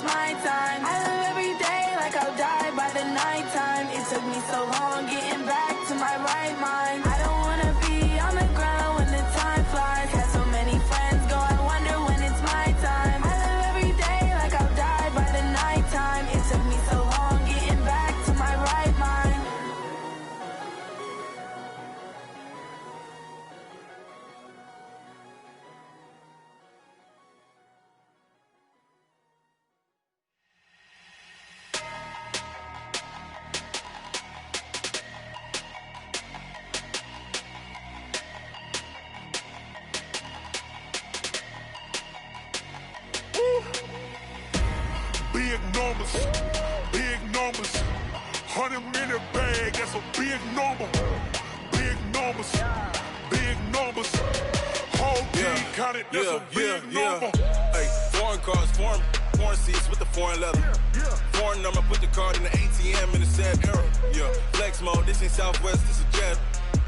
it's my time. I live every day like I'll die by the nighttime. It took me so long getting back to my right mind. I don't wanna be on the ground when the time flies. Had so many friends go, I wonder when it's my time. I live every day like I'll die by the nighttime. It took me so long getting back to my right mind. Big numbers, big numbers. 100-minute bag, that's a big number. Big numbers, big numbers. Whole team counted, that's a big number. Hey, foreign cars, foreign seats with the foreign leather. Foreign number, put the card in the ATM in the sad era. Yeah, flex mode, this ain't Southwest, this is jet.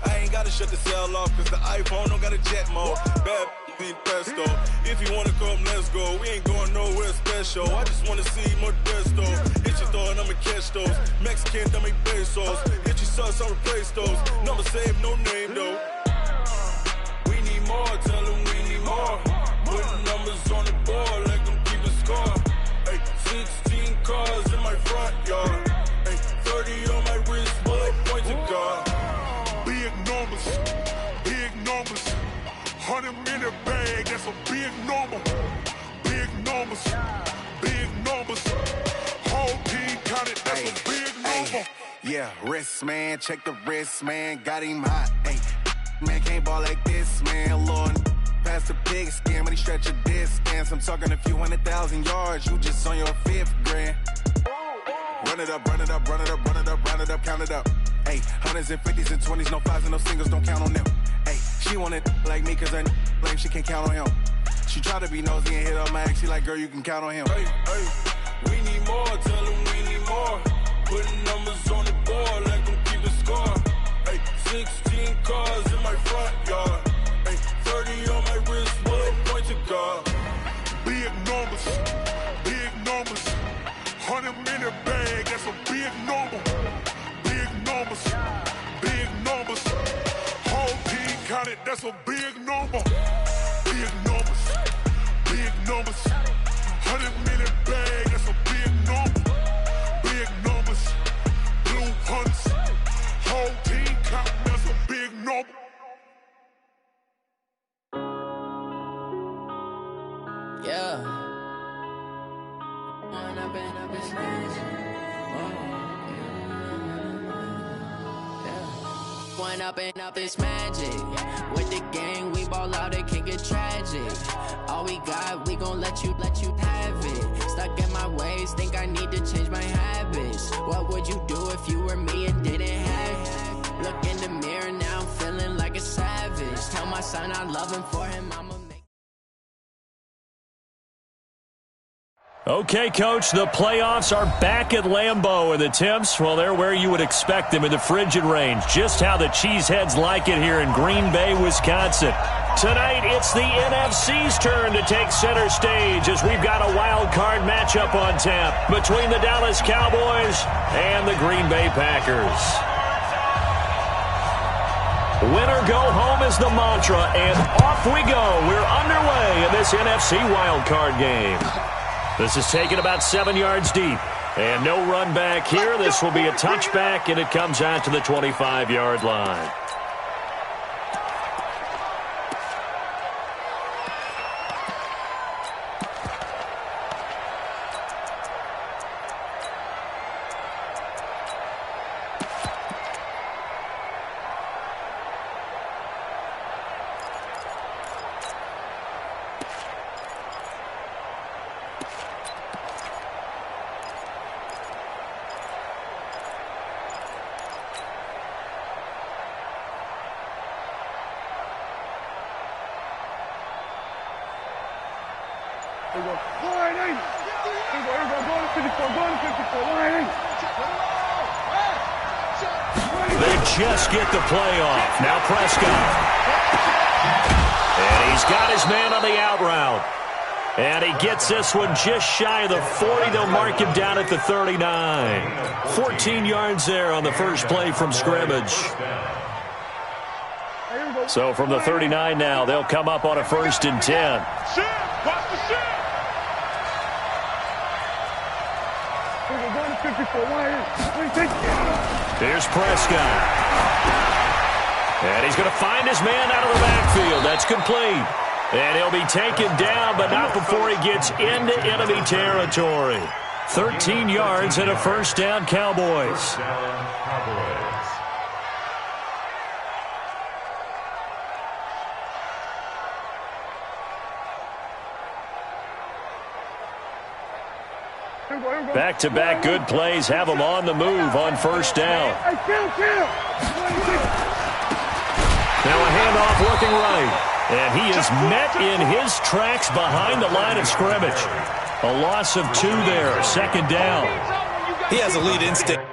I ain't gotta shut the cell off, cause the iPhone don't got a jet mode. Bad be pesto. If you wanna come, let's go. We ain't going nowhere special. I just wanna see Modesto. Hit your thought, I'ma catch those. Mexican, dummy pesos. Hit your sus, I'll replace those. Number saved, no name though. We need more, tell them we need more. Putting numbers on the board like I'm keeping score. Hey, 16 cars in my front yard. Hey, 30 on my wrist, bullet point to God. Big numbers, big numbers. 100-minute bag, that's a big number. Big numbers, big numbers. Whole team counted, that's a big number. Yeah, wrist man, check the wrist man, got him hot. Ay, man can't ball like this, man. Lord, past the pig skin, when he stretch a distance. I'm talking a few 100,000 yards, you just on your 5th grand. Run it up, run it up, run it up, run it up, run it up, count it up. Ay, hundreds and 50s and 20s, no 5s and no singles, don't count on them. Ay, she want it like me, cause her blame, she can't count on him. She try to be nosy and hit up my ex, she like, girl, you can count on him. Hey, hey, we need more, tell them we need more. Putting numbers on the board like I'm keeping score. Hey, 16 cars in my front yard. Hey, 30 on my wrist, bullet point to God. Big numbers, big numbers. 100-minute bag, that's a big number. Big numbers, big numbers. Whole team counted, that's a big number. Big numbers, big numbers. 100-minute bag, that's a big number. Big numbers, blue hunts. Whole team counting, that's a big number. Yeah. One up and up is magic. With the gang, we ball out, it can get tragic. All we got, we gon' let you have it. Stuck in my ways, think I need to change my habits. What would you do if you were me and didn't have it? Look in the mirror, now I'm feeling like a savage. Tell my son I love him, for him I'ma make. Okay, Coach, the playoffs are back at Lambeau, and the temps, well, they're where you would expect them in the frigid range. Just how the Cheeseheads like it here in Green Bay, Wisconsin. Tonight, it's the NFC's turn to take center stage as we've got a wild card matchup on tap between the Dallas Cowboys and the Green Bay Packers. Win or go home is the mantra, and off we go. We're underway in this NFC wild card game. This is taken about 7 yards deep. And no run back here. This will be a touchback, and it comes out to the 25-yard line. They just get the play off. Now Prescott. And he's got his man on the out route. And he gets this one just shy of the 40. They'll mark him down at the 39. 14 yards there on the first play from scrimmage. So from the 39 now, they'll come up on a 1st and 10. Here's Prescott. And he's going to find his man out of the backfield. That's complete. And he'll be taken down, but not before he gets into enemy territory. 13 yards and a 1st down, Cowboys. Back-to-back good plays have him on the move on 1st down. Now a handoff looking right. And he is met in his tracks behind the line of scrimmage. A loss of 2 there, 2nd down. He has a lead instinct.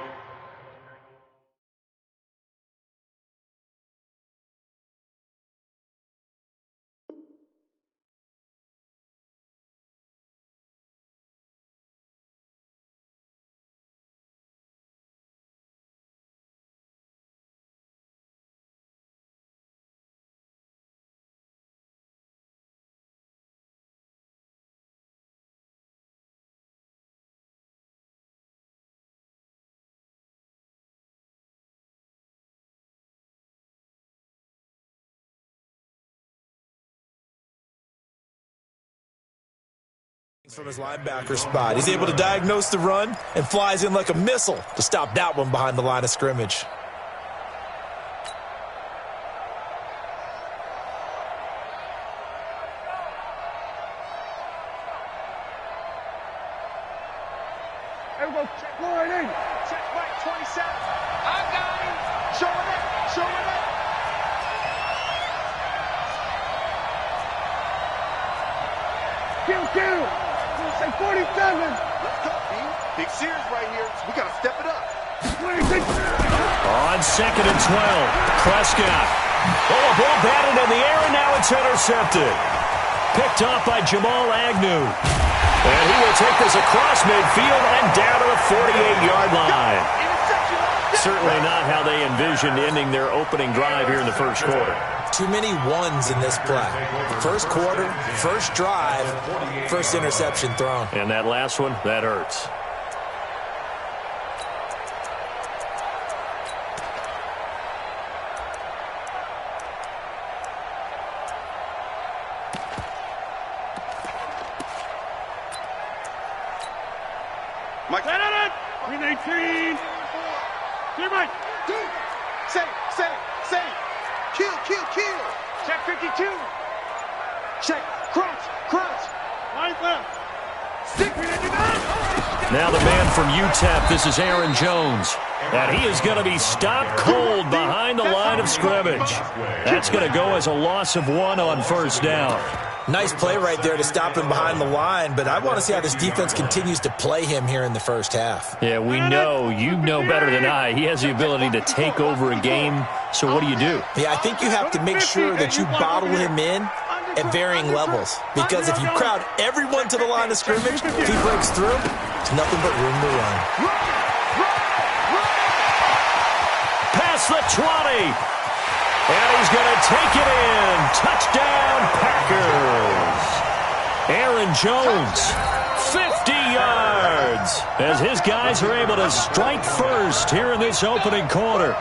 From his linebacker spot. He's able to diagnose the run and flies in like a missile to stop that one behind the line of scrimmage. Everyone, check line in. Check right, 27. I got him. Showing it. Showing it. Kill. Say 47. Let's go, B. Big series right here. We got to step it up. 26. On 2nd and 12, Prescott. Oh, a ball batted in the air, and now it's intercepted. Picked off by Jamal Agnew. And he will take this across midfield and down to the 48-yard line. Certainly not how they envisioned ending their opening drive here in the 1st quarter. Too many ones in this play. 1st quarter, 1st drive, 1st interception thrown. And that last one, that hurts. Mike, let it! Green 18. Clear, Mike. Say. Kill. Check 52. Check. Crunch. Line left. Stick. Now the man from UTEP, this is Aaron Jones. And he is going to be stopped cold behind the line of scrimmage. That's going to go as a loss of 1 on 1st down. Nice play right there to stop him behind the line, but I want to see how this defense continues to play him here in the 1st half. Yeah, we know. You know better than I. He has the ability to take over a game, so what do you do? Yeah, I think you have to make sure that you bottle him in at varying levels, because if you crowd everyone to the line of scrimmage, if he breaks through, there's nothing but room to run. Past the 20. And he's going to take it in. Touchdown, Packers. Aaron Jones, 50 yards, as his guys are able to strike first here in this opening quarter.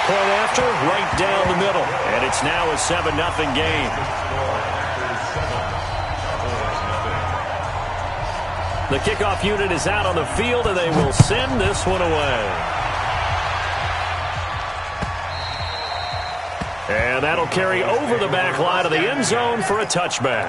Point after, right down the middle. And it's now a 7-0 game. The kickoff unit is out on the field, and they will send this one away. And that'll carry over the back line of the end zone for a touchback.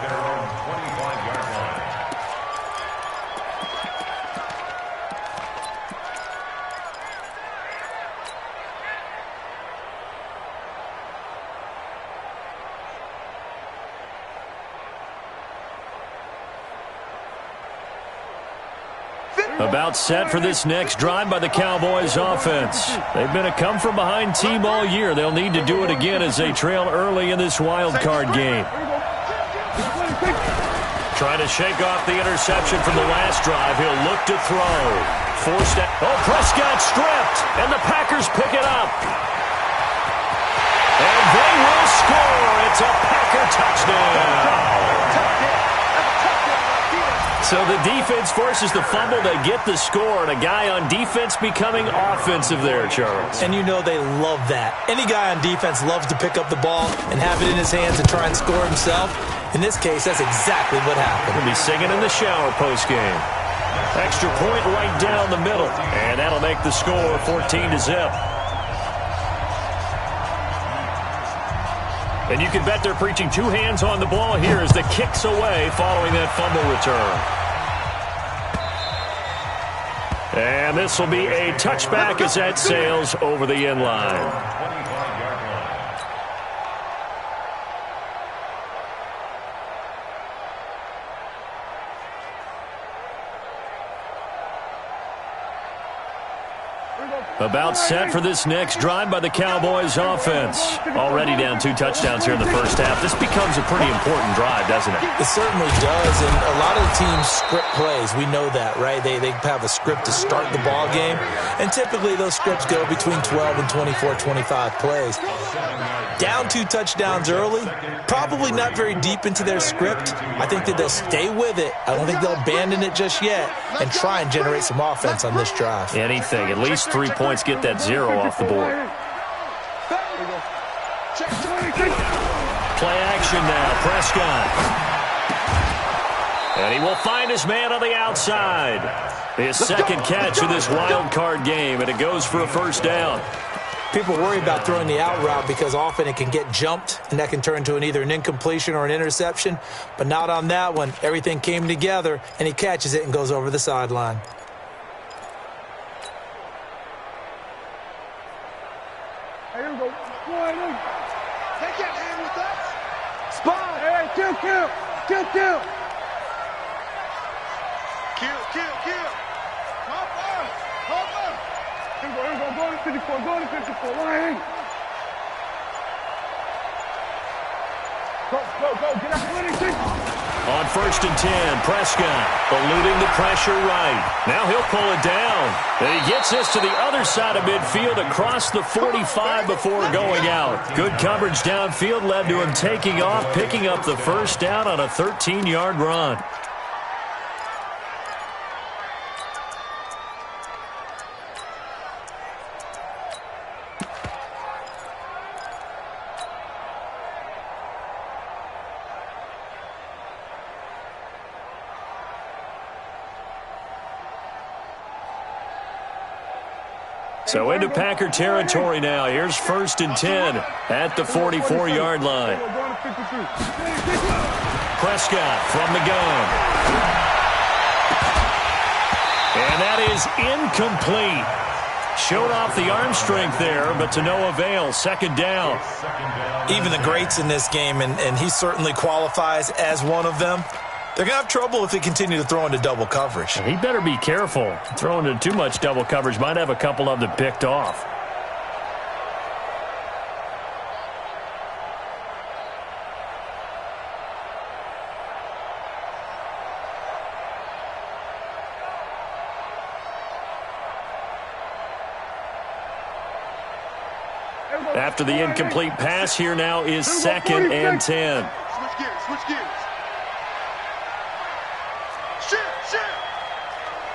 About set for this next drive by the Cowboys offense. They've been a come-from-behind team all year. They'll need to do it again as they trail early in this wild card game. Trying to shake off the interception from the last drive. He'll look to throw. Forced out. Oh, Prescott stripped, and the Packers pick it up. And they will score. It's a Packer touchdown. So the defense forces the fumble. They get the score, and a guy on defense becoming offensive there, Charles. And you know they love that. Any guy on defense loves to pick up the ball and have it in his hands and try and score himself. In this case, that's exactly what happened. He'll be singing in the shower post-game. Extra point right down the middle, and that'll make the score 14-0. And you can bet they're preaching two hands on the ball here as the kick's away following that fumble return. And this will be a touchback as that sails over the end line. About set for this next drive by the Cowboys offense. Already down 2 touchdowns here in the first half. This becomes a pretty important drive, doesn't it? It certainly does, and a lot of teams script plays. We know that, right? They have a script to start the ball game, and typically those scripts go between 12 and 24, 25 plays. Down 2 touchdowns early, probably not very deep into their script. I think that they'll stay with it. I don't think they'll abandon it just yet and try and generate some offense on this drive. Anything, at least 3 points, get that 0 off the board. Play action now, Prescott. And he will find his man on the outside. His second catch of this wild card game, and it goes for a first down. People worry about throwing the out route because often it can get jumped, and that can turn into either an incompletion or an interception. But not on that one. Everything came together, and he catches it and goes over the sideline. Here we go. Take that hand with us. Spot. Hey, kill. Kill. Hop on. Here we go. Go to 54. Line. Go. Get out. On 1st and 10, Prescott eluding the pressure right. Now he'll pull it down. And he gets this to the other side of midfield across the 45 before going out. Good coverage downfield led to him taking off, picking up the first down on a 13-yard run. So into Packer territory now. Here's 1st and 10 at the 44-yard line. Prescott from the gun. And that is incomplete. Showed off the arm strength there, but to no avail. Second down. Even the greats in this game, and he certainly qualifies as one of them, they're going to have trouble if they continue to throw into double coverage. He better be careful. Throwing into too much double coverage might have a couple of them picked off. After the incomplete pass, here now is 2nd and 10. Switch gears.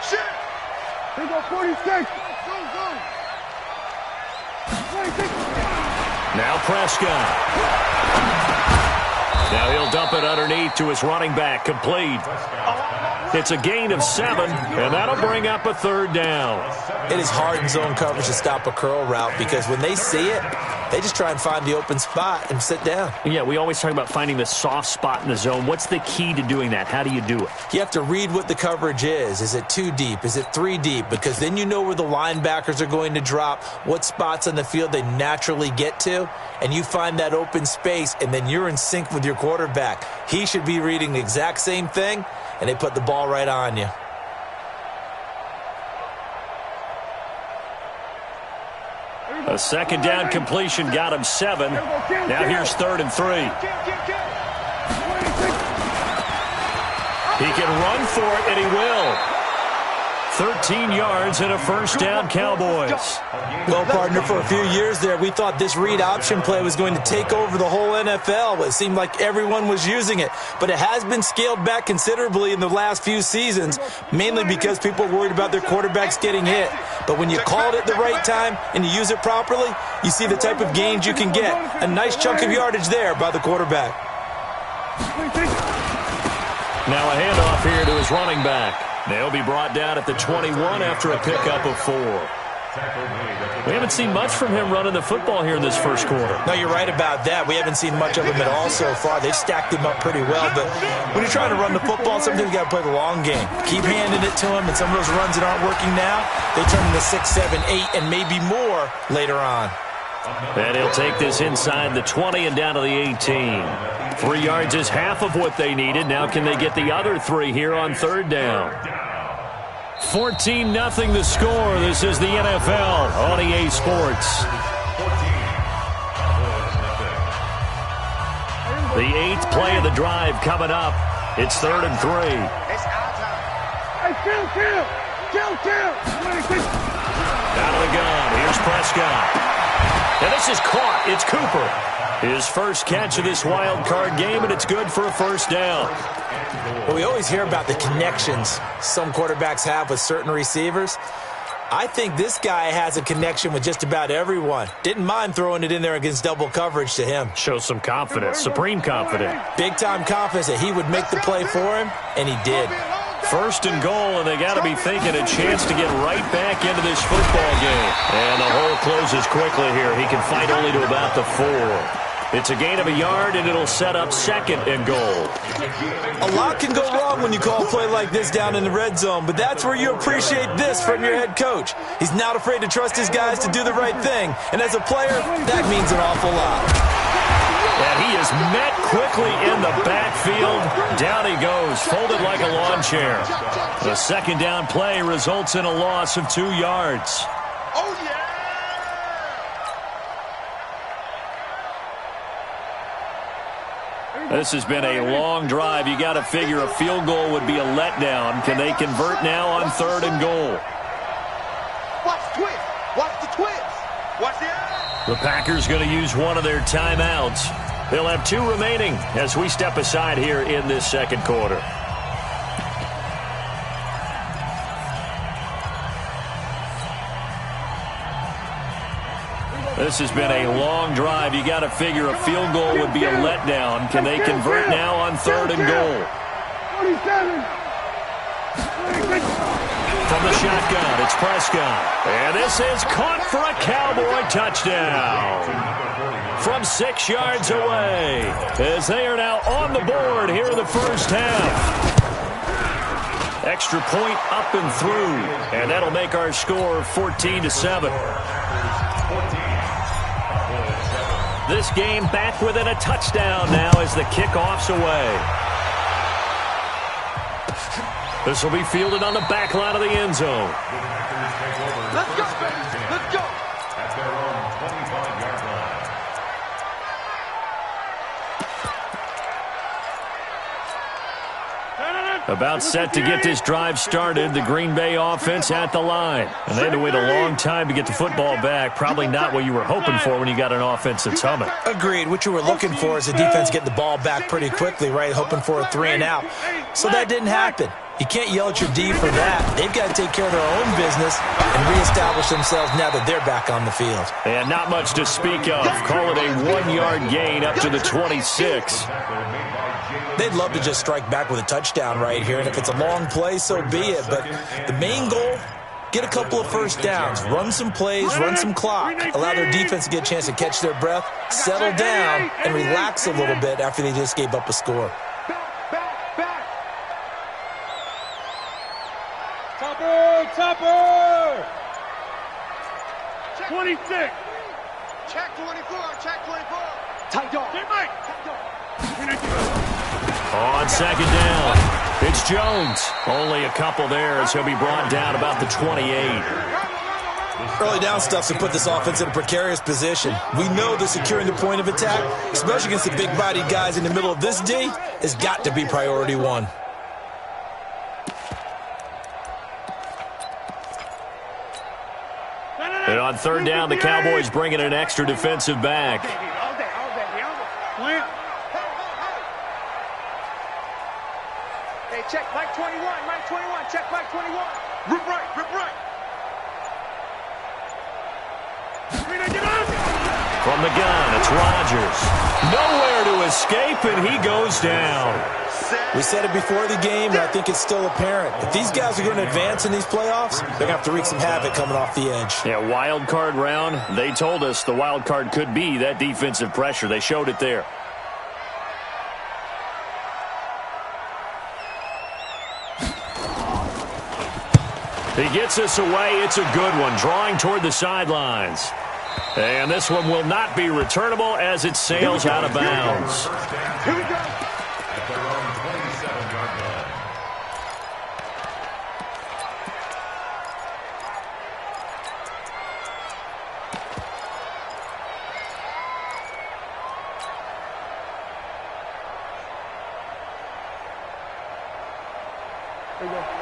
Shit. Here we go, 46. Go. 26. Now Prescott. Now he'll dump it underneath to his running back, complete. It's a gain of 7, and that'll bring up a 3rd down. It is hard in zone coverage to stop a curl route because when they see it, they just try and find the open spot and sit down. Yeah, we always talk about finding the soft spot in the zone. What's the key to doing that? How do you do it? You have to read what the coverage is. Is it 2 deep? Is it 3 deep? Because then you know where the linebackers are going to drop, what spots on the field they naturally get to, and you find that open space, and then you're in sync with your quarterback. He should be reading the exact same thing, and they put the ball right on you. A second down completion got him 7. Now here's 3rd and 3. He can run for it, and he will. 13 yards and a first down, Cowboys. Well, partner, for a few years there, we thought this read option play was going to take over the whole NFL. It seemed like everyone was using it, but it has been scaled back considerably in the last few seasons, mainly because people are worried about their quarterbacks getting hit. But when you call it at the right time and you use it properly, you see the type of gains you can get. A nice chunk of yardage there by the quarterback. Now a handoff here to his running back. They'll be brought down at the 21 after a pickup of 4. We haven't seen much from him running the football here in this first quarter. No, you're right about that. We haven't seen much of him at all so far. They've stacked him up pretty well, but when you're trying to run the football, sometimes you got to play the long game. Keep handing it to him, and some of those runs that aren't working now, they turn into 6, 7, 8, and maybe more later on. And he'll take this inside the 20 and down to the 18. 3 yards is half of what they needed. Now can they get the other 3 here on 3rd down? 14-0 the score. This is the NFL on EA Sports. The 8th play of the drive coming up. It's 3rd and 3. Hey, kill. Out of the gun. Here's Prescott. And this is caught. It's Cooper. His first catch of this wild card game, and it's good for a first down. Well, we always hear about the connections some quarterbacks have with certain receivers. I think this guy has a connection with just about everyone. Didn't mind throwing it in there against double coverage to him. Shows some confidence, supreme confidence. Big-time confidence that he would make the play for him, and he did. 1st and goal, and they got to be thinking a chance to get right back into this football game. And the hole closes quickly here. He can fight only to about the 4. It's a gain of a yard, and it'll set up 2nd and goal. A lot can go wrong when you call a play like this down in the red zone, but that's where you appreciate this from your head coach. He's not afraid to trust his guys to do the right thing, and as a player, that means an awful lot. And he is met quickly in the backfield. Down he goes, folded like a lawn chair. The 2nd down play results in a loss of 2 yards. Oh, yeah! This has been a long drive. You got to figure a field goal would be a letdown. Can they convert now on 3rd and goal? Watch the twist. Watch the twist. Watch the eye. The Packers going to use one of their timeouts. They'll have 2 remaining as we step aside here in this 2nd quarter. This has been a long drive. You got to figure a field goal would be a letdown. Can they convert now on 3rd and goal? 27. From the shotgun, it's Prescott. And this is caught for a Cowboy touchdown. From 6 yards away, as they are now on the board here in the first half. Extra point up and through, and that'll make our score 14-7. This game back within a touchdown now as the kickoff's away. This will be fielded on the back line of the end zone. Let's go, baby. Let's go. At their own 25-yard line. About set to get this drive started. The Green Bay offense at the line. And they had to wait a long time to get the football back. Probably not what you were hoping for when you got an offense that's humming. Agreed. What you were looking for is the defense getting the ball back pretty quickly, right? Hoping for a 3 and out. So that didn't happen. You can't yell at your D for that. They've got to take care of their own business and reestablish themselves now that they're back on the field. And not much to speak of. Call it a 1-yard gain up to the 26. They'd love to just strike back with a touchdown right here, and if it's a long play, so be it. But the main goal, get a couple of first downs, run some plays, run some clock, allow their defense to get a chance to catch their breath, settle down, and relax a little bit after they just gave up a score. Back. Topper! 26. Check 24. Tight dog. On 2nd down, it's Jones. Only a couple there as he'll be brought down about the 28. Early down stuffs to put this offense in a precarious position. We know that securing the point of attack, especially against the big-bodied guys in the middle of this D, has got to be priority one. And on third down, the Cowboys bring in an extra defensive back. Hey, check Mike 21, Mike 21, check Mike 21. Rip right, rip right. From the gun, it's Rodgers. Nowhere to escape, and he goes down. We said it before the game, and I think it's still apparent. If these guys are going to advance in these playoffs, they're going to have to wreak some havoc coming off the edge. Yeah, wild card round. They told us the wild card could be that defensive pressure. They showed it there. He gets us away. It's a good one, drawing toward the sidelines. And this one will not be returnable as it sails out of bounds. Here we go.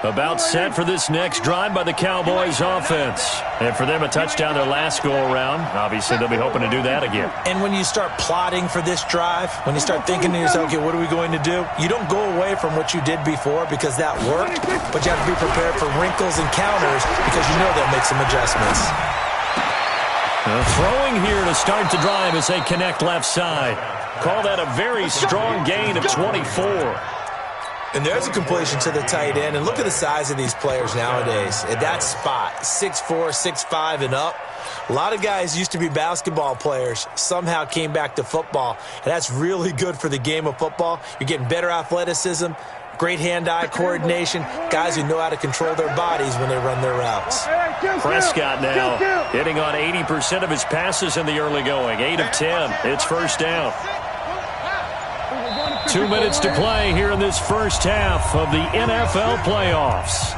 About set for this next drive by the Cowboys offense. And for them, a touchdown their last go-around. Obviously, they'll be hoping to do that again. And when you start plotting for this drive, when you start thinking to yourself, okay, what are we going to do? You don't go away from what you did before because that worked, but you have to be prepared for wrinkles and counters because you know they'll make some adjustments. Throwing here to start the drive as they connect left side. Call that a very strong gain of 24. And there's a completion to the tight end. And look at the size of these players nowadays. At that spot, 6'4", 6'5", and up. A lot of guys used to be basketball players, somehow came back to football. And that's really good for the game of football. You're getting better athleticism, great hand-eye coordination, guys who know how to control their bodies when they run their routes. Prescott now hitting on 80% of his passes in the early going. 8 of 10. It's first down. 2 minutes to play here in this first half of the NFL playoffs.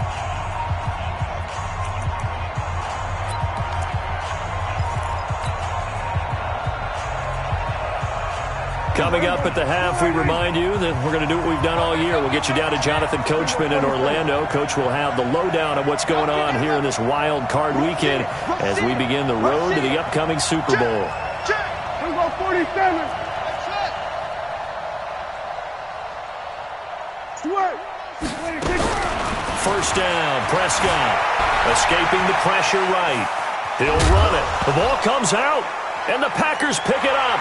Coming up at the half, we remind you that we're going to do what we've done all year. We'll get you down to Jonathan Coachman in Orlando. Coach will have the lowdown of what's going on here in this wild card weekend as we begin the road to the upcoming Super Bowl. Here we go, 47. First down, Prescott escaping the pressure right. He'll run it. The ball comes out, and the Packers pick it up.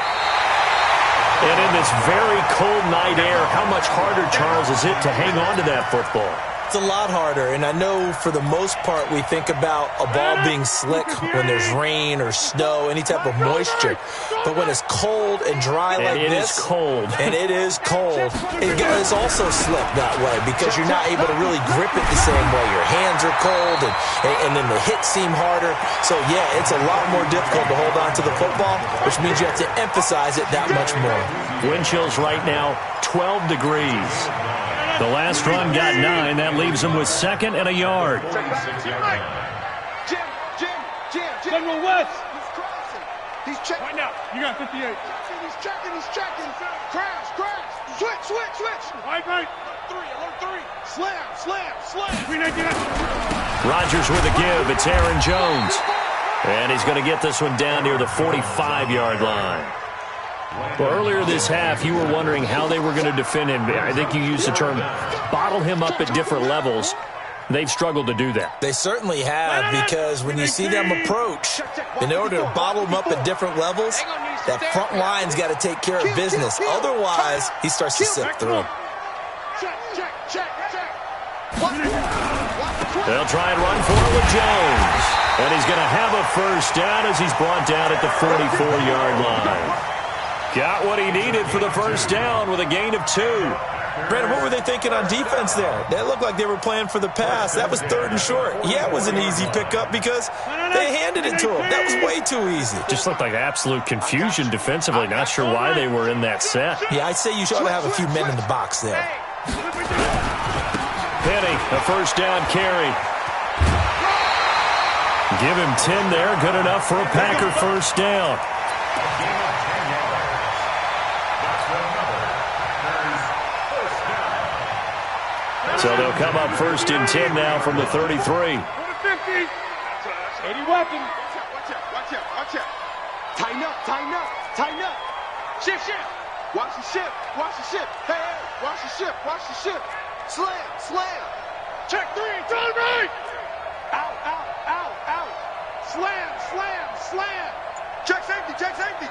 And in this very cold night air, how much harder, Charles, is it to hang on to that football? It's a lot harder, and I know for the most part we think about a ball being slick when there's rain or snow, any type of moisture. But when it's cold and dry like this, it is cold. And it is cold, it's also slick that way because you're not able to really grip it the same way. Your hands are cold, and then the hits seem harder. So, yeah, it's a lot more difficult to hold on to the football, which means you have to emphasize it that much more. Wind chills right now, 12 degrees. The last run got 9. That leaves him with second and a yard. Jim. General West. He's crossing. He's checking. Right now. You got 58. He's checking. Crash. Switch. Right. Alert 3. Slam. Rodgers with a give. It's Aaron Jones. And he's going to get this one down near the 45-yard line. Well, earlier this half, you were wondering how they were going to defend him. I think you used the term bottle him up at different levels. They've struggled to do that. They certainly have, because when you see them approach, in order to bottle him up at different levels, that front line's got to take care of business. Otherwise, he starts to slip through. They'll try and run for it with Jones. And he's going to have a first down as he's brought down at the 44-yard line. Got what he needed for the first down with a gain of 2. Brandon, what were they thinking on defense there? They looked like they were playing for the pass. That was 3rd and short. Yeah, it was an easy pickup because they handed it to him. That was way too easy. Just looked like absolute confusion defensively. Not sure why they were in that set. Yeah, I'd say you ought to have a few men in the box there. Penny, a first down carry. Give him 10 there. Good enough for a Packer first down. So they'll come up first and 10 now from the 33. 80 weapon. Watch out. Tighten up. Shift. Watch the ship. Hey, watch the ship. Slam. Check 3, turn right. Out. Slam. Check safety.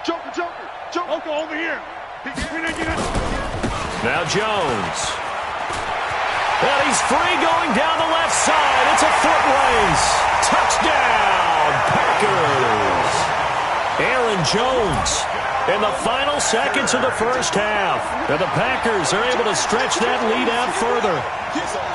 Joker over here. Now Jones. And he's free going down the left side. It's a foot race. Touchdown, Packers. Aaron Jones in the final seconds of the first half. And the Packers are able to stretch that lead out further.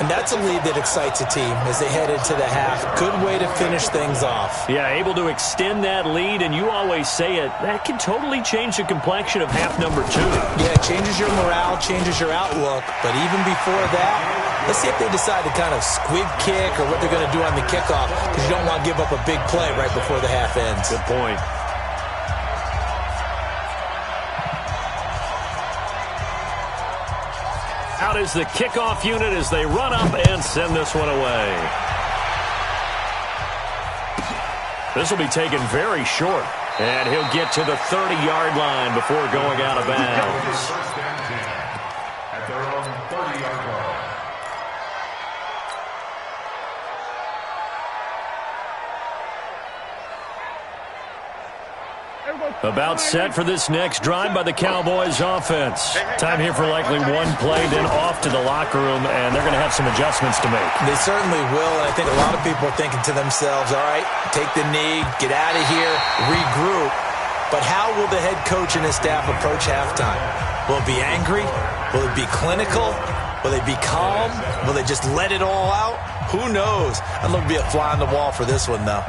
And that's a lead that excites a team as they head into the half. Good way to finish things off. Yeah, able to extend that lead, and you always say it, that can totally change the complexion of half number 2. Yeah, it changes your morale, changes your outlook. But even before that, let's see if they decide to kind of squib kick or what they're going to do on the kickoff, because you don't want to give up a big play right before the half ends. Good point. Out is the kickoff unit as they run up and send this one away. This will be taken very short, and he'll get to the 30-yard line before going out of bounds. First and 10 at their own 30-yard line. About set for this next drive by the Cowboys offense. Time here for likely one play, then off to the locker room, and they're going to have some adjustments to make. They certainly will, and I think a lot of people are thinking to themselves, all right, take the knee, get out of here, regroup. But how will the head coach and his staff approach halftime? Will it be angry? Will it be clinical? Will they be calm? Will they just let it all out? Who knows? I'd love to be a fly on the wall for this one, though.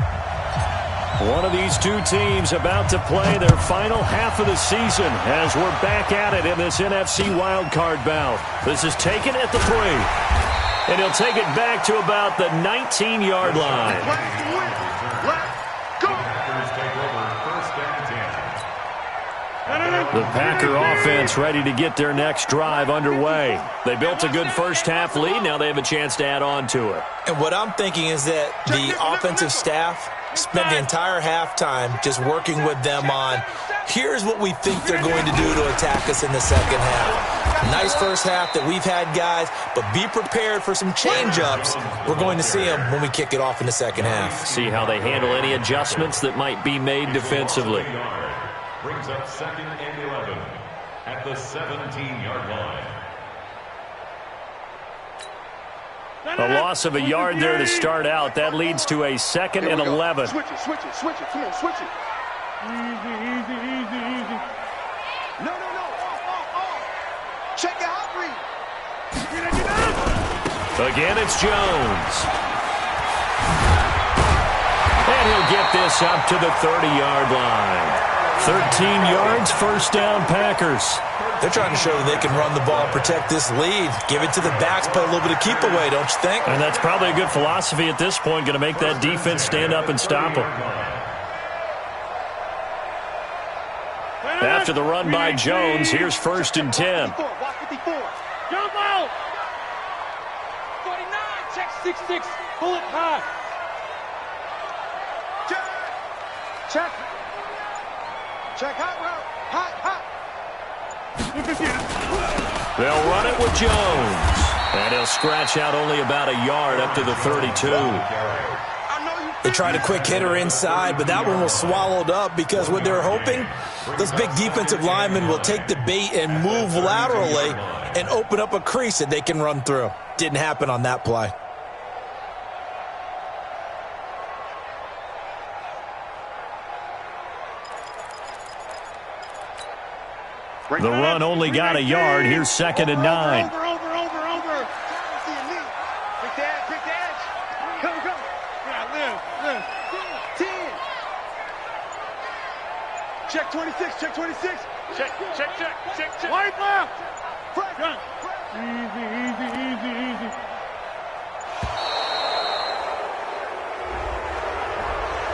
One of these two teams about to play their final half of the season as we're back at it in this NFC wildcard bout. This is taken at the 3. And he'll take it back to about the 19-yard line. The Packer offense ready to get their next drive underway. They built a good first half lead. Now they have a chance to add on to it. And what I'm thinking is that the offensive staff spent the entire halftime just working with them on, here's what we think they're going to do to attack us in the second half. Nice first half that we've had, guys, but be prepared for some change-ups. We're going to see them when we kick it off in the second half. See how they handle any adjustments that might be made defensively. Brings up 2nd and 11 at the 17-yard line. A loss of a yard there to start out. That leads to a 2nd and 11. Switch it. Come on, switch it. Easy. No. Check out, read. Again, it's Jones. And he'll get this up to the 30-yard line. 13 yards, first down, Packers. They're trying to show that they can run the ball, protect this lead, give it to the backs, play a little bit of keep away, don't you think? And that's probably a good philosophy at this point, going to make that defense stand up and stop them. After the run by Jones, here's 1st and 10. 54. Jump out. 49, check 6-6, pull it high. Check hot route. Hot. They'll run it with Jones. And he'll scratch out only about a yard up to the 32. They tried a quick hitter inside, but that one was swallowed up because what they're hoping, those big defensive linemen will take the bait and move laterally and open up a crease that they can run through. Didn't happen on that play. The run only got a yard. Here's 2nd and 9. Over. Pick the edge. Go. Yeah, live. 10. Check 26. Check. White left. Gun. Easy.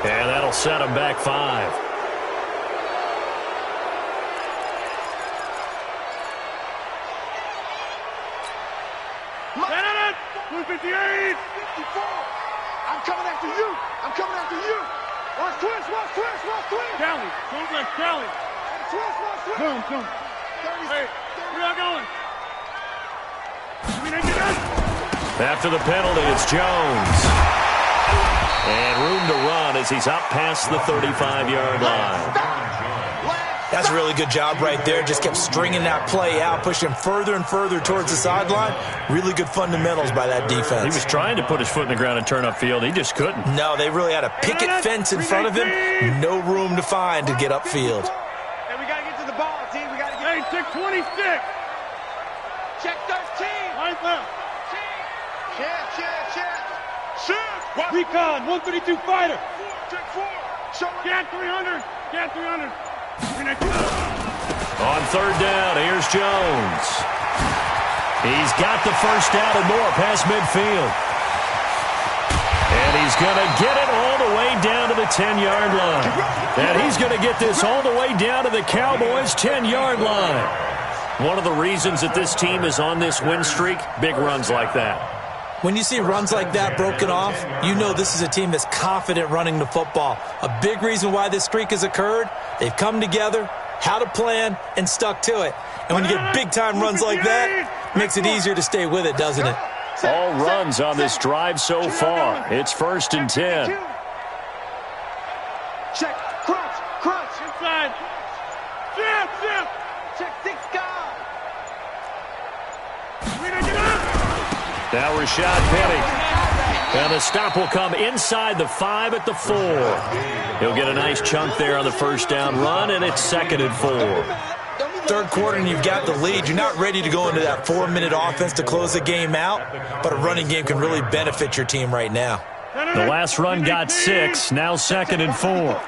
And that'll set him back 5. Blue 58! 54! I'm coming after you! I'm coming after you! Watch twist! Watch twist! Watch twist! Cali! Don't let Cali! Twist! Watch twist! Boom! Boom! Hey! Where y'all going? After the penalty, it's Jones. And room to run as he's up past the 35-yard line. That's a really good job right there. Just kept stringing that play out, pushing further and further towards the sideline. Really good fundamentals by that defense. He was trying to put his foot in the ground and turn upfield. He just couldn't. No, they really had a picket fence in front of him. No room to find to get upfield. Hey, we got to get to the ball, team. We got to get. Hey, check 26. Check 13. Right left. Check. Recon, 132 fighter. Check 4. Cat 300. Cat 300. On third down, here's Jones. He's got the first down and more past midfield. And he's going to get it all the way down to the 10-yard line. And he's going to get this all the way down to the Cowboys' 10-yard line. One of the reasons that this team is on this win streak, big runs like that. When you see runs like that broken off, you know this is a team that's confident running the football. A big reason why this streak has occurred, they've come together, had a plan, and stuck to it. And when you get big-time runs like that, it makes it easier to stay with it, doesn't it? All runs on this drive so far. It's 1st and 10. Check. Crunch. Inside. Jab. Check 6 guys. Now Rashad Penny. And the stop will come inside the 5 at the 4. He'll get a nice chunk there on the first down run, and it's 2nd and 4. Third quarter and you've got the lead. You're not ready to go into that 4-minute offense to close the game out, but a running game can really benefit your team right now. The last run got 6, now 2nd and 4.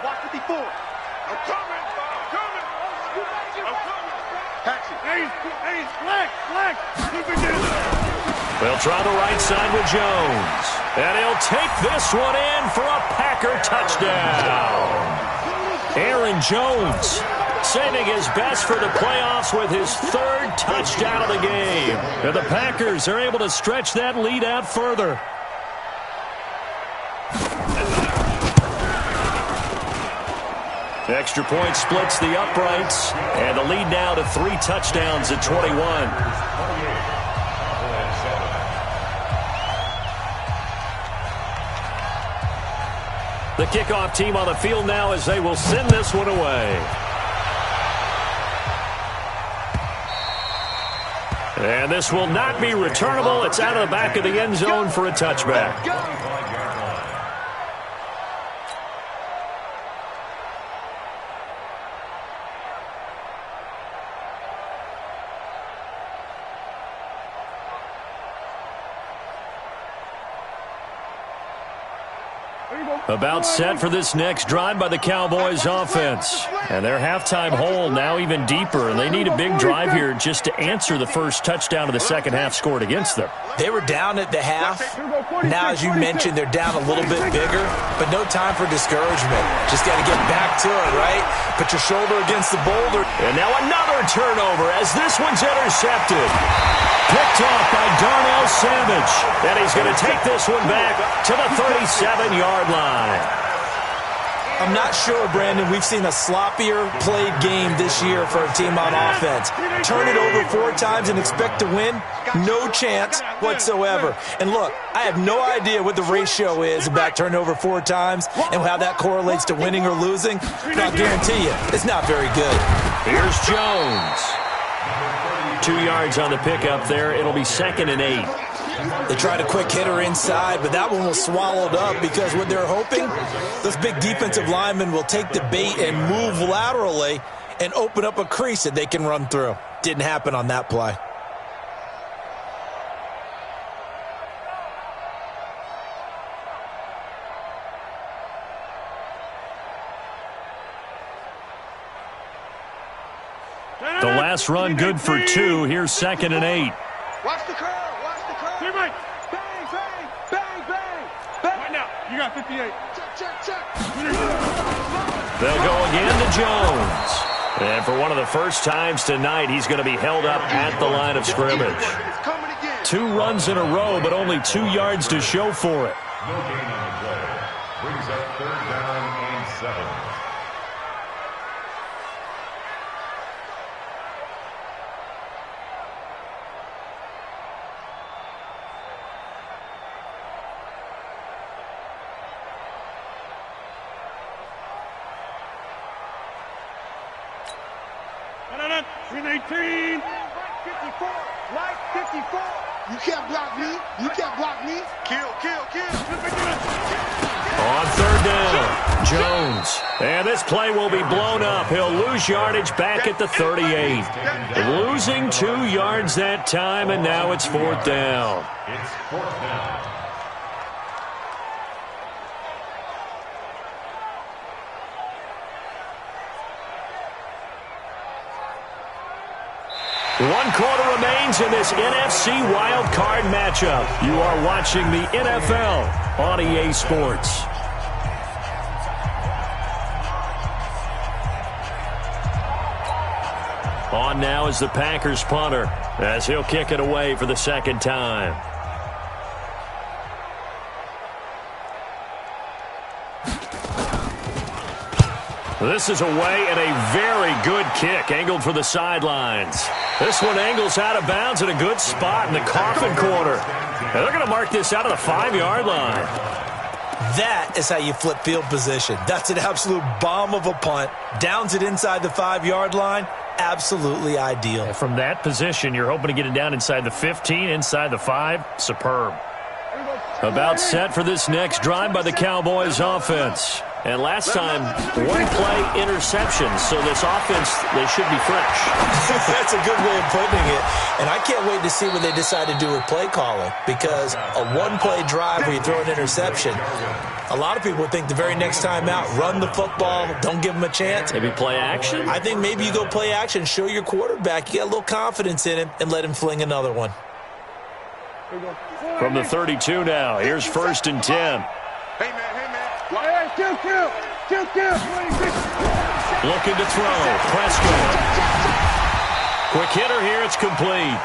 They'll try the right side with Jones. And he'll take this one in for a Packer touchdown. Aaron Jones saving his best for the playoffs with his 3rd touchdown of the game. And the Packers are able to stretch that lead out further. Extra point splits the uprights. And the lead now to 3 touchdowns at 21. The kickoff team on the field now as they will send this one away. And this will not be returnable. It's out of the back of the end zone for a touchback. About set for this next drive by the Cowboys offense. And their halftime hole now even deeper, and they need a big drive here just to answer the first touchdown of the second half scored against them. They were down at the half. Now, as you mentioned, they're down a little bit bigger, but no time for discouragement. Just got to get back to it, right? Put your shoulder against the boulder. And now another turnover as this one's intercepted. Picked off by Darnell Savage. And he's going to take this one back to the 37-yard line. I'm not sure, Brandon, we've seen a sloppier played game this year for a team on offense. Turn it over 4 times and expect to win? No chance whatsoever. And look, I have no idea what the ratio is about turning over 4 times and how that correlates to winning or losing. But I'll guarantee you, it's not very good. Here's Jones. 2 yards on the pickup there. It'll be 2nd and 8. They tried a quick hitter inside, but that one was swallowed up because what they're hoping, those big defensive linemen will take the bait and move laterally and open up a crease that they can run through. Didn't happen on that play. The last run good for 2. Here's 2nd and 8. Watch the curve. Watch the curve. Bang, bang, bang, bang, bang. Right now, you got 58. They'll go again to Jones. And for one of the first times tonight, he's going to be held up at the line of scrimmage. 2 runs in a row, but only 2 yards to show for it. No gain on the play. Brings up 3rd down and 7. In 18. Right 54. Right 54. You can't block me. You can't block me. Kill. On 3rd down, Jones. And this play will be blown up. He'll lose yardage back at the 38. Losing 2 yards that time, and now it's 4th down. It's 4th down. One quarter remains in this NFC Wild Card matchup. You are watching the NFL on EA Sports. On now is the Packers punter, as he'll kick it away for the 2nd time. This is away and a very good kick, angled for the sidelines. This one angles out of bounds in a good spot in the coffin corner. And they're going to mark this out of the 5-yard line. That is how you flip field position. That's an absolute bomb of a punt. Downs it inside the 5-yard line. Absolutely ideal. And from that position, you're hoping to get it down inside the 15, inside the 5. Superb. About set for this next drive by the Cowboys offense. And last time, 1-play interception, so this offense, they should be fresh. That's a good way of putting it. And I can't wait to see what they decide to do with play calling, because a 1-play drive where you throw an interception, a lot of people think the very next time out, run the football, don't give them a chance. Maybe play action? I think maybe you go play action, show your quarterback, you got a little confidence in him, and let him fling another one. From the 32 now, here's 1st and 10. Hey, man. Kill. Looking to throw. Prescott. Quick hitter here. It's complete.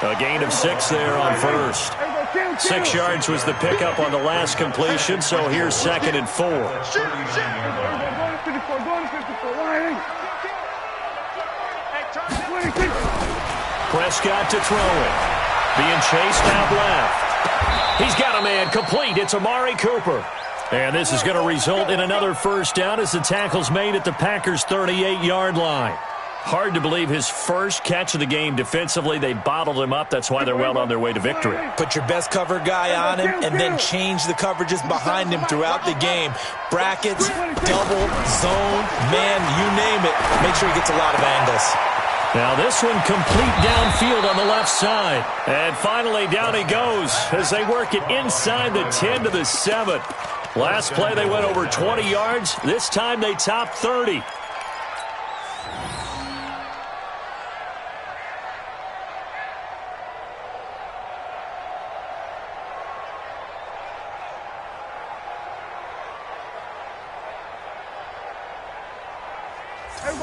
A gain of 6 there on 1st. 6 yards was the pickup on the last completion, so here's 2nd and 4. Prescott to throw it. Being chased out left. He's got a man complete. It's Amari Cooper. And this is going to result in another 1st down as the tackle's made at the Packers' 38-yard line. Hard to believe his first catch of the game defensively. They bottled him up. That's why they're well on their way to victory. Put your best cover guy on him and then change the coverages behind him throughout the game. Brackets, double, zone, man, you name it. Make sure he gets a lot of angles. Now this one complete downfield on the left side. And finally down he goes as they work it inside the 10 to the 7. Last play they went over 20 yards. This time they topped 30.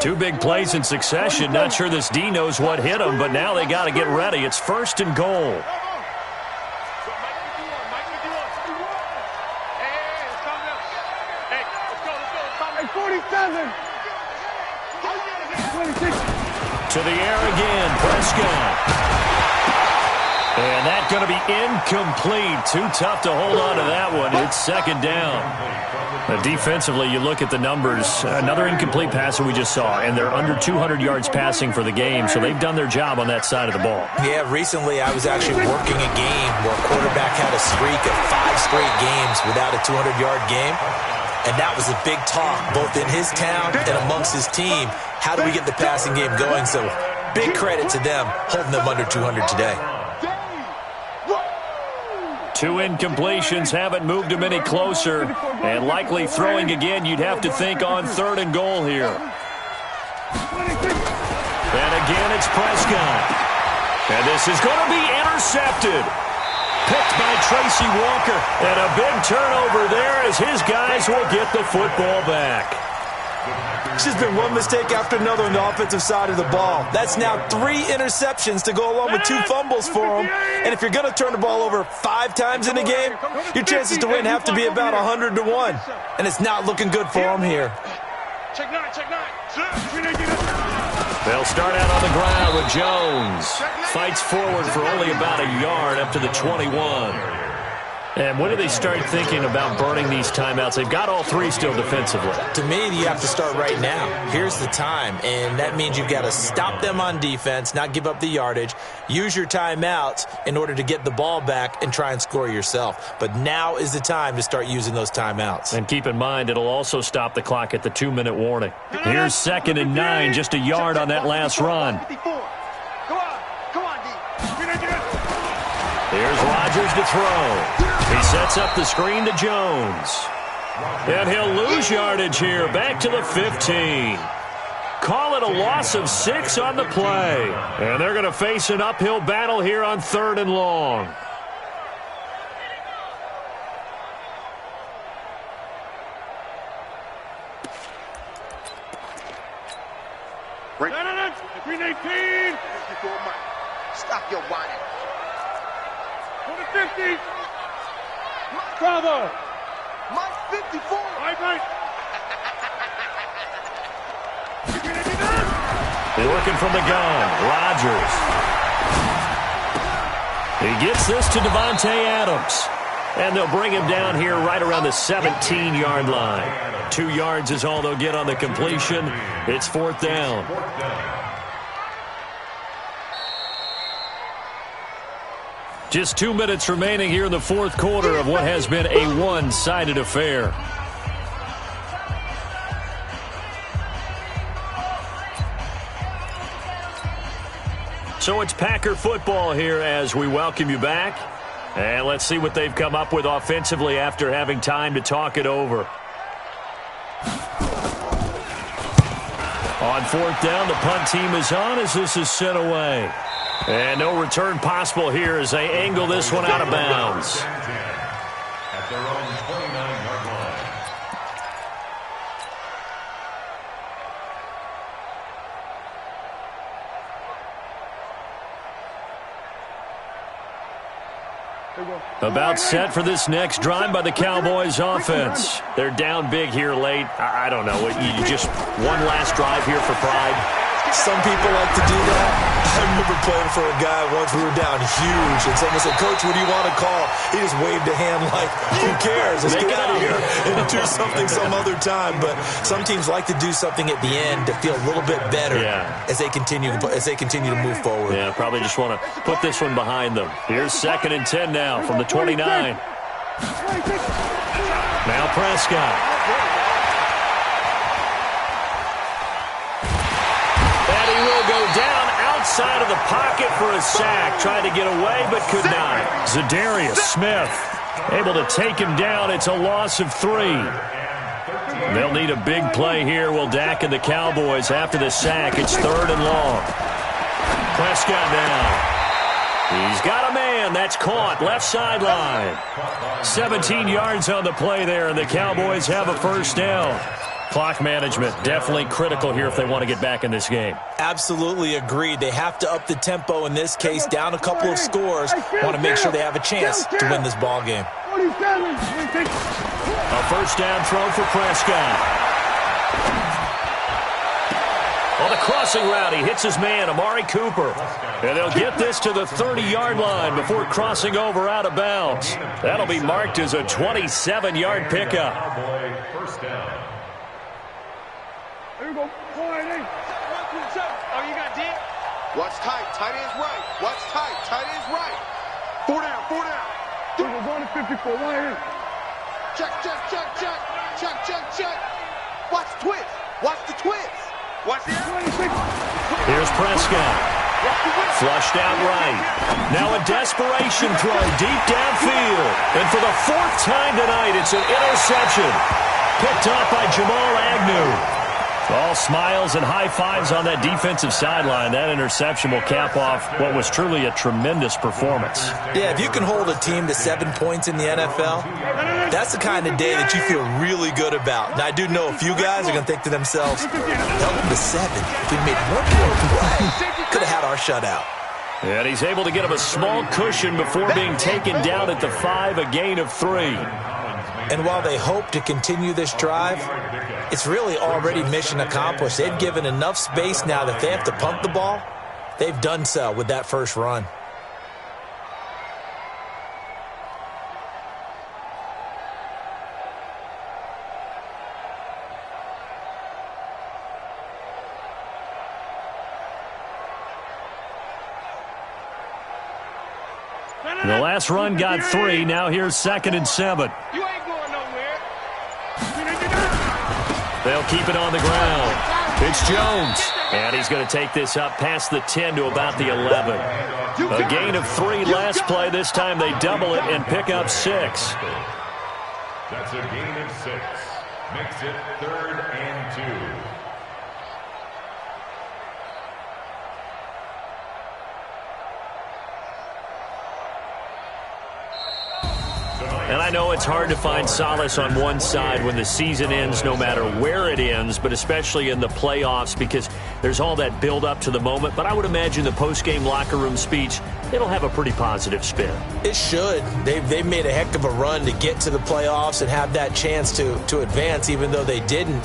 Two big plays in succession. Not sure this D knows what hit him, but now they got to get ready. It's 1st and goal. To the air again, Prescott. And that's going to be incomplete. Too tough to hold on to that one. It's 2nd down. Defensively, you look at the numbers. Another incomplete pass that we just saw, and they're under 200 yards passing for the game, so they've done their job on that side of the ball. Yeah, recently I was actually working a game where a quarterback had a streak of 5 straight games without a 200-yard game. And that was a big talk, both in his town and amongst his team. How do we get the passing game going? So big credit to them, holding them under 200 today. 2 incompletions haven't moved him any closer. And likely throwing again, you'd have to think on 3rd and goal here. And again, it's Prescott. And this is going to be intercepted. Picked by Tracy Walker. And a big turnover there as his guys will get the football back. It's just been one mistake after another on the offensive side of the ball. That's now 3 interceptions to go along with 2 fumbles for him. And if you're going to turn the ball over 5 times in a game, your chances to win have to be about 100 to 1. And it's not looking good for him here. Check 9, check 9. They'll start out on the ground with Jones. Fights forward for only about a yard up to the 21. And when do they start thinking about burning these timeouts? They've got all 3 still defensively. To me, you have to start right now. Here's the time, and that means you've got to stop them on defense, not give up the yardage, use your timeouts in order to get the ball back and try and score yourself. But now is the time to start using those timeouts. And keep in mind, it'll also stop the clock at the 2-minute warning. Here's 2nd and 9, just a yard on that last run. Here's Rodgers to throw. He sets up the screen to Jones. And he'll lose yardage here, back to the 15. Call it a loss of 6 on the play. And they're going to face an uphill battle here on 3rd and long. Green 18. Stop your whining. To the 50. Bravo. Mike 54. Right. They're looking from the gun. Rodgers. He gets this to Devontae Adams. And they'll bring him down here right around the 17-yard line. 2 yards is all they'll get on the completion. It's 4th down. Just 2 minutes remaining here in the 4th quarter of what has been a one-sided affair. So it's Packer football here as we welcome you back. And let's see what they've come up with offensively after having time to talk it over. On 4th down, the punt team is on as this is sent away. And no return possible here as they angle this one out of bounds. At their own 29-yard line. About set for this next drive by the Cowboys offense. They're down big here late. I don't know. You just one last drive here for pride. Some people like to do that. I remember playing for a guy once. We were down huge, and someone said, "Coach, what do you want to call?" He just waved a hand like, "Who cares? Let's get out of here and do something some other time." But some teams like to do something at the end to feel a little bit better as they continue to move forward. Yeah, probably just want to put this one behind them. Here's 2nd and 10 now from the 29. Now Prescott. Down outside of the pocket for a sack. Tried to get away, but could not. Zadarius Smith able to take him down. It's a loss of 3. They'll need a big play here. Will Dak and the Cowboys after the sack. It's 3rd and long. Prescott now. He's got a man. That's caught. Left sideline. 17 yards on the play there, and the Cowboys have a 1st down. Clock management definitely critical here if they want to get back in this game. Absolutely agreed. They have to up the tempo in this case, down a couple of scores. Want to make sure they have a chance to win this ball game. A 1st down throw for Prescott. On the crossing route, he hits his man, Amari Cooper. And they'll get this to the 30-yard line before crossing over out of bounds. That'll be marked as a 27-yard pickup. First down. Here we go. 1-8. Oh, you got deep? Watch tight. Tight end's right. Watch tight. Tight end's right. 4 down. 4 down. We're going to 54. 1-8. Check. Watch the twist. Watch the twist. Watch the 26. Here's Prescott. Flushed out right. Now a desperation throw deep downfield. And for the 4th time tonight, it's an interception. Picked off by Jamal Agnew. All smiles and high fives on that defensive sideline. That interception will cap off what was truly a tremendous performance. Yeah, if you can hold a team to 7 points in the NFL, that's the kind of day that you feel really good about. And I do know a few guys are going to think to themselves, held them to 7. If we made one more play, could have had our shutout. And he's able to get him a small cushion before being taken down at the 5, a gain of 3. And while they hope to continue this drive, it's really already mission accomplished. They've given enough space now that if they have to punt the ball, they've done so with that first run. The last run got 3. Now here's 2nd and 7. You ain't going nowhere. They'll keep it on the ground. It's Jones. And he's going to take this up past the 10 to about the 11. A gain of 3 last play. This time they double it and pick up 6. That's a gain of 6. Makes it 3rd and 2. And I know it's hard to find solace on one side when the season ends, no matter where it ends, but especially in the playoffs because there's all that build up to the moment. But I would imagine the post-game locker room speech, it'll have a pretty positive spin. It should. They've made a heck of a run to get to the playoffs and have that chance to advance, even though they didn't.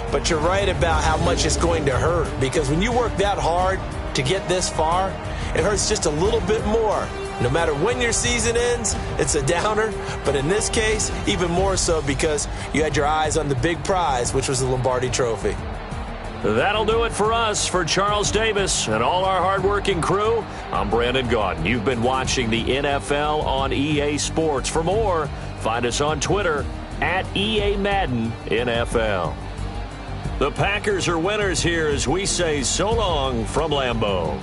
But you're right about how much it's going to hurt because when you work that hard to get this far, it hurts just a little bit more. No matter when your season ends, it's a downer. But in this case, even more so because you had your eyes on the big prize, which was the Lombardi Trophy. That'll do it for us. For Charles Davis and all our hardworking crew, I'm Brandon Gaudin. You've been watching the NFL on EA Sports. For more, find us on Twitter at EA Madden NFL. The Packers are winners here as we say so long from Lambeau.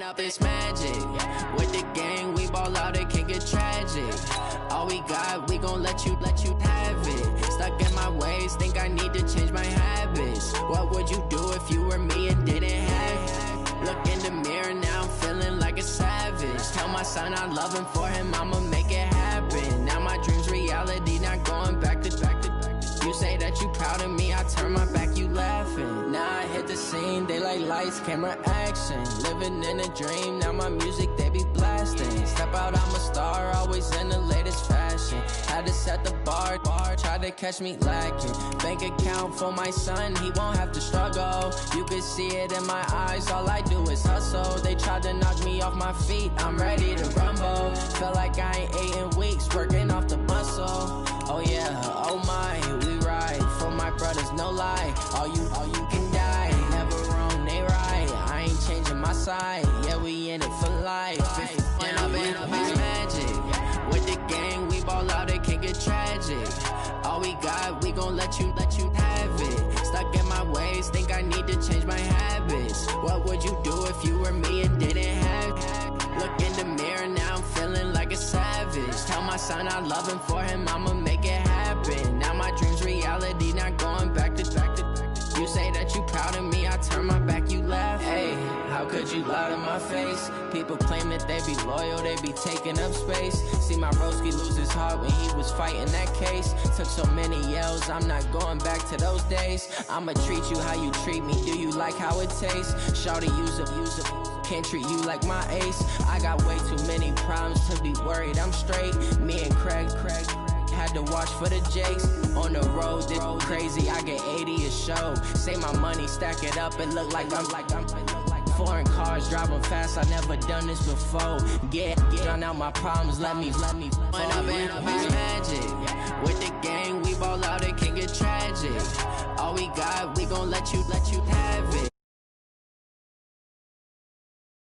Up this magic. With the gang, we ball out, it can get tragic. All we got, we gon' let you have it. Stuck in my ways, think I need to change my habits. What would you do if you were me and didn't have it? Look in the mirror, now I'm feeling like a savage. Tell my son I love him, for him I'ma make it happen. Now my dream's reality, not going back to. You say that you proud of me, I turn my back, you laughing. Now I hit the scene, they like lights, camera, action. Living in a dream, now my music, they be blasting. Step out, I'm a star, always in the latest fashion. Had to set the bar, tried to catch me lacking. Bank account for my son, he won't have to struggle. You can see it in my eyes, all I do is hustle. They tried to knock me off my feet, I'm ready to rumble. Feel like I ain't ate in weeks, working off the muscle. Oh yeah, oh my, we ride for my brothers, no lie. All you can die, never wrong, they right. I ain't changing my side, yeah, we in it for life. When I've been magic, with the gang, we ball out, it can get tragic. All we got, we gon' let you have it. Stuck in my ways, think I need to change my habits. What would you do if you were me and didn't have it? Look in the mirror, now I'm feeling like a savage. Tell my son I love him, for him I'ma make it happen. Now my dream's reality, not going back to. You say that you proud of me, I turn my back, you laugh. Hey, how could you lie to my face? People claim that they be loyal, they be taking up space. See my broski lose his heart when he was fighting that case. Took so many yells, I'm not going back to those days. I'ma treat you how you treat me, do you like how it tastes? Shawty, use it, can't treat you like my ace. I got way too many problems to be worried, I'm straight. Me and Craig had to watch for the Jakes. On the road, this crazy, I get 80 a show. Say my money, stack it up, it look like I'm foreign cars, driving fast, I never done this before. Get drown out my problems, let me When I've been magic. With the gang, we ball out, it can get tragic. All we got, we gon' let you have it.